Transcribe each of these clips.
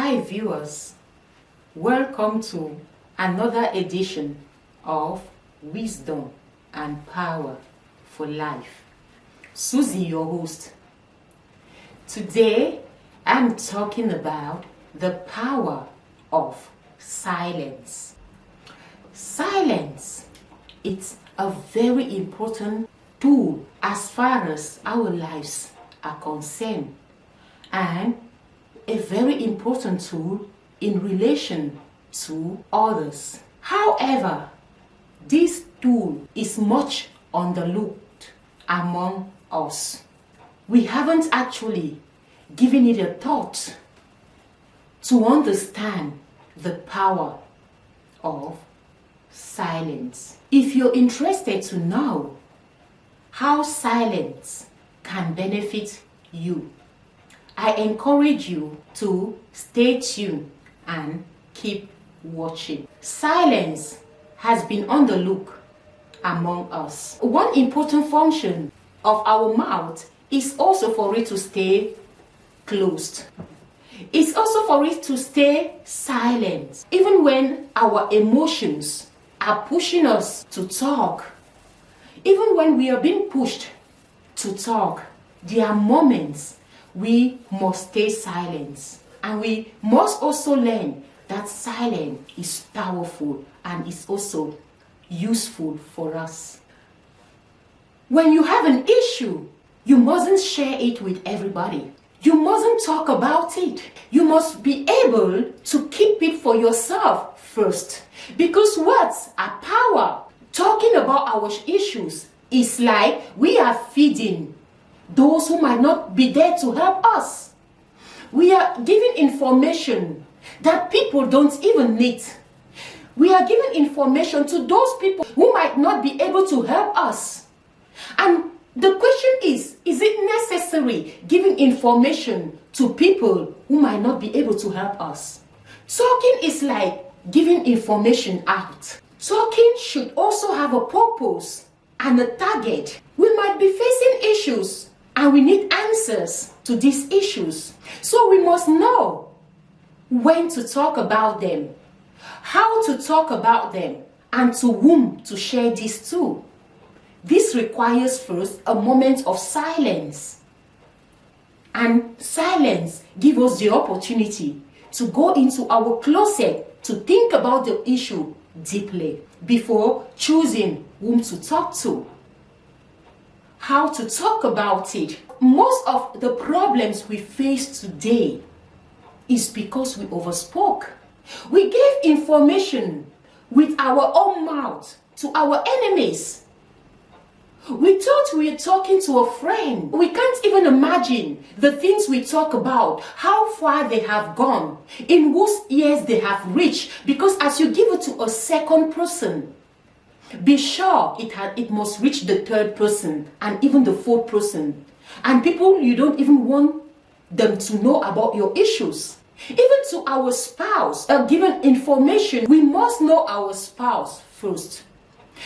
Hi viewers, welcome to another edition of Wisdom and Power for Life. Susie, your host. Today I'm talking about the power of silence. Silence, it's a very important tool as far as our lives are concerned, and a very important tool in relation to others. However, this tool is much underlooked among us. We haven't actually given it a thought to understand the power of silence. If you're interested to know how silence can benefit you, I encourage you to stay tuned and keep watching. Silence has been underlooked among us. One important function of our mouth is also for it to stay closed. It's also for it to stay silent. Even when our emotions are pushing us to talk, even when we are being pushed to talk, there are moments we must stay silent, and we must also learn that silence is powerful and is also useful for us. When you have an issue, you mustn't share it with everybody. You mustn't talk about it. You must be able to keep it for yourself first, because words are power. Talking about our issues is like we are feeding those who might not be there to help us. We are giving information that people don't even need. We are giving information to those people who might not be able to help us. And the question is it necessary giving information to people who might not be able to help us? Talking is like giving information out. Talking should also have a purpose and a target. We might be facing issues and we need answers to these issues. So we must know when to talk about them, how to talk about them, and to whom to share this to. This requires first a moment of silence. And silence gives us the opportunity to go into our closet to think about the issue deeply before choosing whom to talk to. How to talk about it. Most of the problems we face today is because we overspoke. We gave information with our own mouth to our enemies. We thought we were talking to a friend. We can't even imagine the things we talk about, how far they have gone, in whose ears they have reached, because as you give it to a second person, be sure it must reach the third person and even the fourth person. And people you don't even want them to know about your issues. Even to our spouse, given information, we must know our spouse first.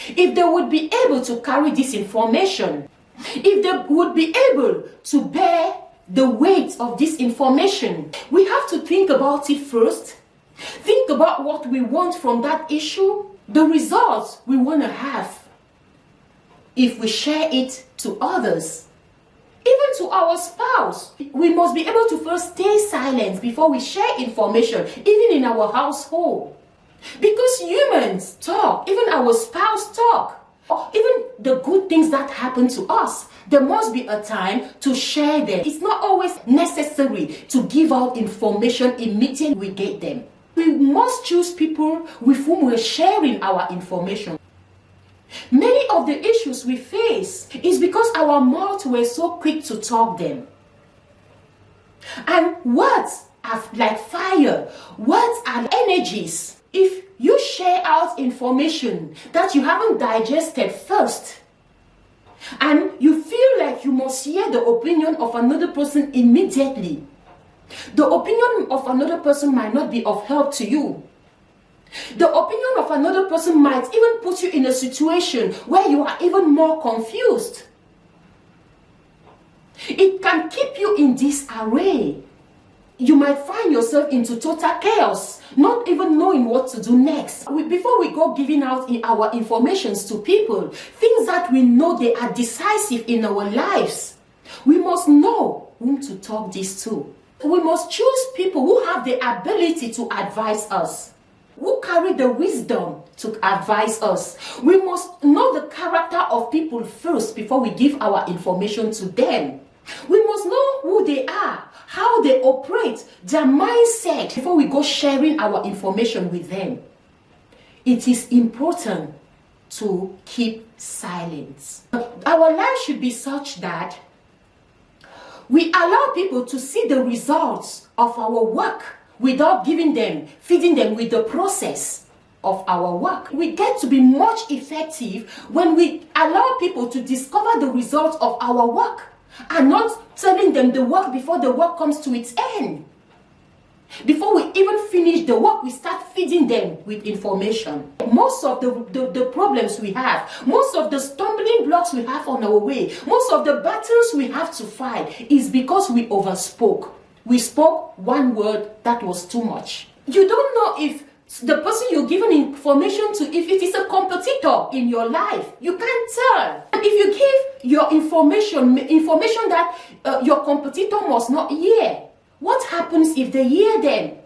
If they would be able to carry this information, if they would be able to bear the weight of this information, we have to think about it first. Think about what we want from that issue, the results we want to have if we share it to others. Even to our spouse, we must be able to first stay silent before we share information, even in our household. Because humans talk, even our spouse talk, even the good things that happen to us, there must be a time to share them. It's not always necessary to give out information immediately we get them. We must choose people with whom we're sharing our information. Many of the issues we face is because our mouths were so quick to talk them. And words are like fire. Words are energies. If you share out information that you haven't digested first, and you feel like you must hear the opinion of another person immediately, the opinion of another person might not be of help to you. The opinion of another person might even put you in a situation where you are even more confused. It can keep you in disarray. you might find yourself into total chaos, not even knowing what to do next. Before we go giving out our informations to people, things that we know they are decisive in our lives, we must know whom to talk this to. We must choose people who have the ability to advise us, who carry the wisdom to advise us. We must know the character of people first before we give our information to them. We must know who they are, how they operate, their mindset before we go sharing our information with them. It is important to keep silence. Our life should be such that we allow people to see the results of our work without feeding them with the process of our work. We get to be much effective when we allow people to discover the results of our work and not telling them the work before the work comes to its end. Before we even finish the work, we start feeding them with information. Most of the problems we have, most of the stumbling blocks we have on our way, most of the battles we have to fight is because we overspoke. We spoke one word that was too much. You don't know if the person you're giving information to, if it is a competitor in your life. You can't tell. And if you give your information that your competitor must not hear, what happens if they hear them?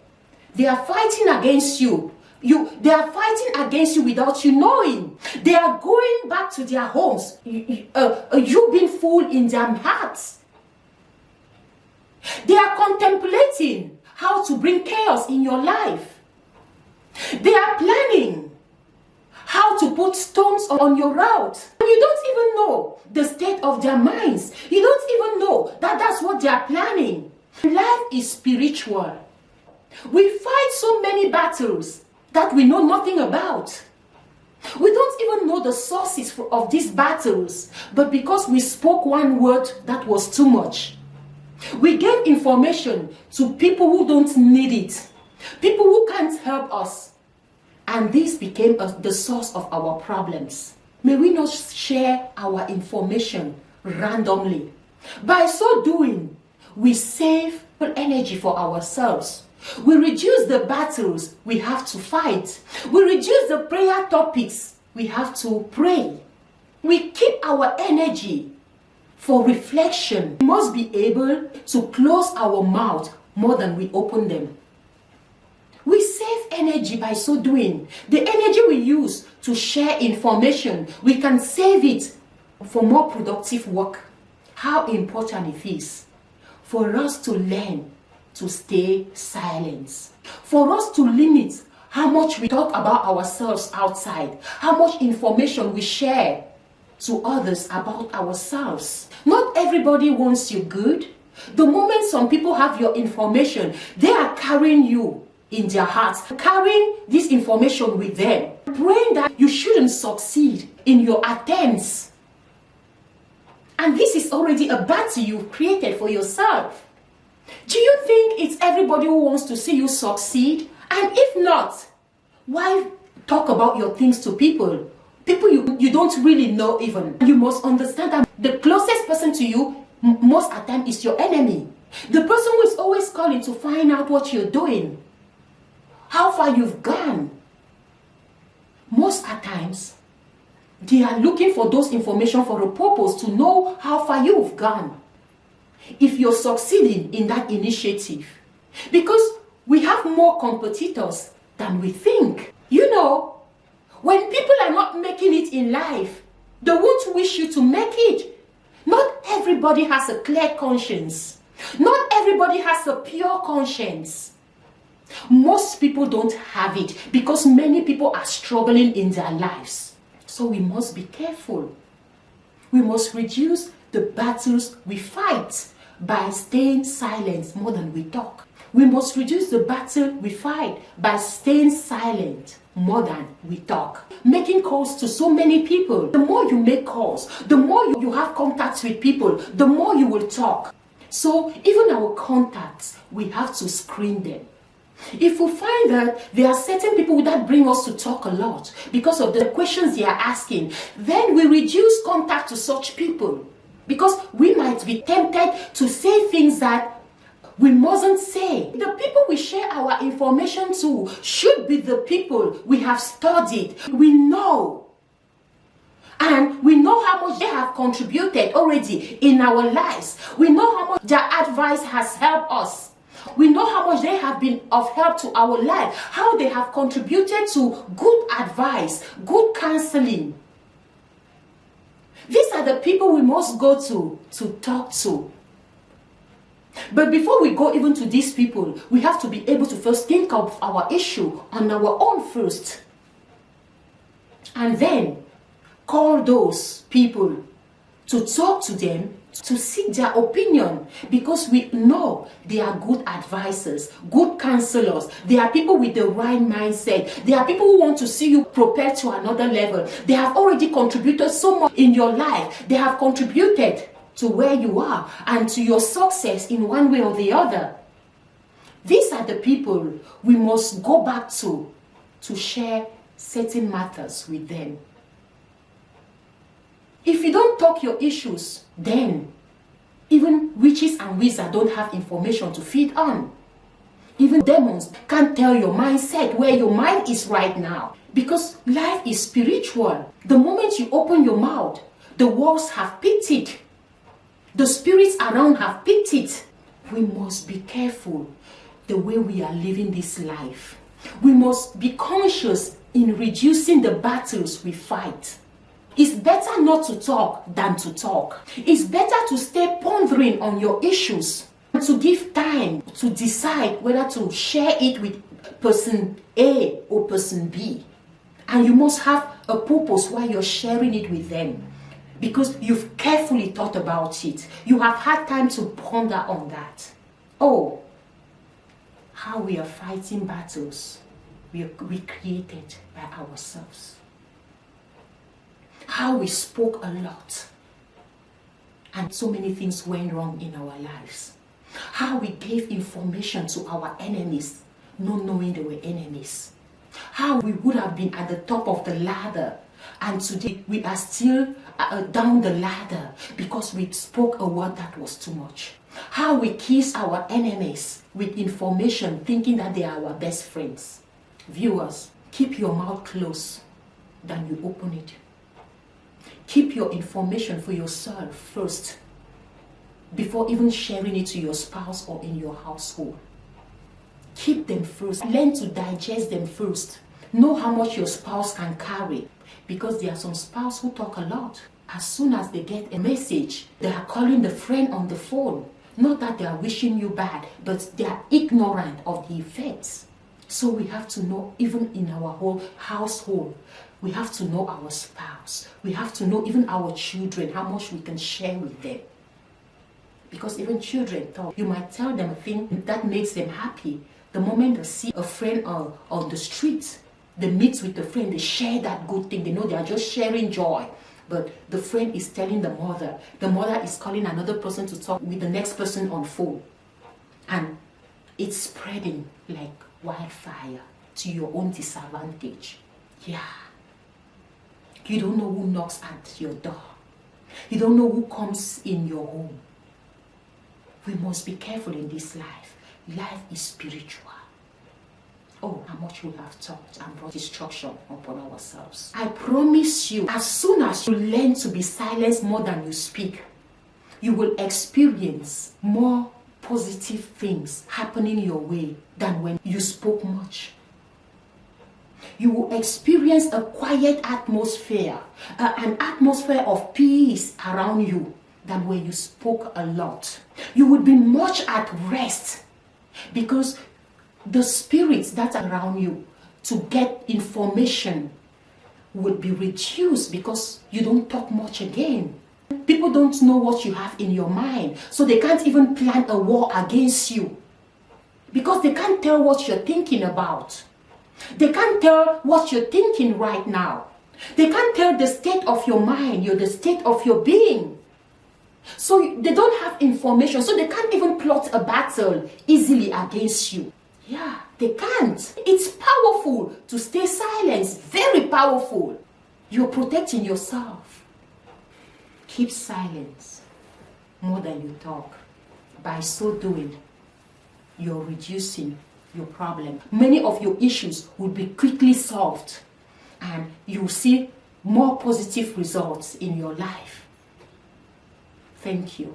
They are fighting against you. They are fighting against you without you knowing. They are going back to their homes. You being fooled in their hearts. They are contemplating how to bring chaos in your life. They are planning how to put stones on your route. You don't even know the state of their minds. You don't even know that that's what they are planning. Life is spiritual. We fight so many battles that we know nothing about. We don't even know the sources of these battles, but because we spoke one word that was too much, we gave information to people who don't need it, people who can't help us, and this became the source of our problems. May we not share our information randomly. By so doing, we save energy for ourselves. We reduce the battles we have to fight. We reduce the prayer topics we have to pray. We keep our energy for reflection. We must be able to close our mouth more than we open them. We save energy by so doing. The energy we use to share information, we can save it for more productive work. How important it is for us to learn to stay silent. For us to limit how much we talk about ourselves outside, how much information we share to others about ourselves. Not everybody wants you good. The moment some people have your information, they are carrying you in their hearts, carrying this information with them, praying that you shouldn't succeed in your attempts. And this is already a battle you've created for yourself. Do you think it's everybody who wants to see you succeed? And if not, why talk about your things to people? People you don't really know even. You must understand that the closest person to you most of the time is your enemy. The person who is always calling to find out what you're doing, how far you've gone. Most of the times, they are looking for those information for a purpose, to know how far you've gone. If you're succeeding in that initiative. Because we have more competitors than we think. You know, when people are not making it in life, they won't wish you to make it. Not everybody has a clear conscience. Not everybody has a pure conscience. Most people don't have it because many people are struggling in their lives. So we must be careful. We must reduce the battles we fight by staying silent more than we talk. We must reduce the battle we fight by staying silent more than we talk. Making calls to so many people. The more you make calls, the more you have contacts with people, the more you will talk. So even our contacts, we have to screen them. If we find that there are certain people that bring us to talk a lot because of the questions they are asking, then we reduce contact to such people, because we might be tempted to say things that we mustn't say. The people we share our information to should be the people we have studied, we know. And we know how much they have contributed already in our lives. We know how much their advice has helped us. We know how much they have been of help to our life, how they have contributed to good advice, good counseling. These are the people we must go to talk to. But before we go even to these people, we have to be able to first think of our issue on our own first. And then call those people to talk to them, to seek their opinion, because we know they are good advisors, good counselors. They are people with the right mindset. They are people who want to see you propel to another level. They have already contributed so much in your life. They have contributed to where you are and to your success in one way or the other. These are the people we must go back to share certain matters with them. If you don't talk your issues, then even witches and wizards don't have information to feed on. Even demons can't tell your mindset where your mind is right now. Because life is spiritual. The moment you open your mouth, the walls have picked it. The spirits around have picked it. We must be careful the way we are living this life. We must be conscious in reducing the battles we fight. It's better not to talk than to talk. It's better to stay pondering on your issues and to give time to decide whether to share it with person A or person B. And you must have a purpose while you're sharing it with them, because you've carefully thought about it. You have had time to ponder on that. Oh, how we are fighting battles we created by ourselves. How we spoke a lot and so many things went wrong in our lives. How we gave information to our enemies, not knowing they were enemies. How we would have been at the top of the ladder and today we are still down the ladder because we spoke a word that was too much. How we kiss our enemies with information thinking that they are our best friends. Viewers, keep your mouth closed than you open it. Keep your information for yourself first before even sharing it to your spouse or in your household. Keep them first. Learn to digest them first. Know how much your spouse can carry, because there are some spouses who talk a lot. As soon as they get a message, they are calling the friend on the phone. Not that they are wishing you bad, but they are ignorant of the effects. So we have to know, even in our whole household, we have to know our spouse. We have to know even our children, how much we can share with them. Because even children talk. You might tell them a thing that makes them happy. The moment they see a friend on the street, they meet with the friend, they share that good thing. They know they are just sharing joy. But the friend is telling the mother. The mother is calling another person to talk with the next person on phone. And it's spreading like wildfire to your own disadvantage. Yeah. You don't know who knocks at your door. You don't know who comes in your home. We must be careful in this life. Life is spiritual. Oh, how much we have taught and brought destruction upon ourselves. I promise you, as soon as you learn to be silent more than you speak, you will experience more positive things happening your way than when you spoke much. You will experience a quiet atmosphere, an atmosphere of peace around you than when you spoke a lot. You would be much at rest because the spirits that are around you to get information would be reduced because you don't talk much again. People don't know what you have in your mind, so they can't even plan a war against you because they can't tell what you're thinking about. They can't tell what you're thinking right now. They can't tell the state of your mind, the state of your being. So they don't have information, so they can't even plot a battle easily against you. Yeah, they can't. It's powerful to stay silent, very powerful. You're protecting yourself. Keep silence more than you talk. By so doing, you're reducing your problem. Many of your issues will be quickly solved and you'll see more positive results in your life. Thank you.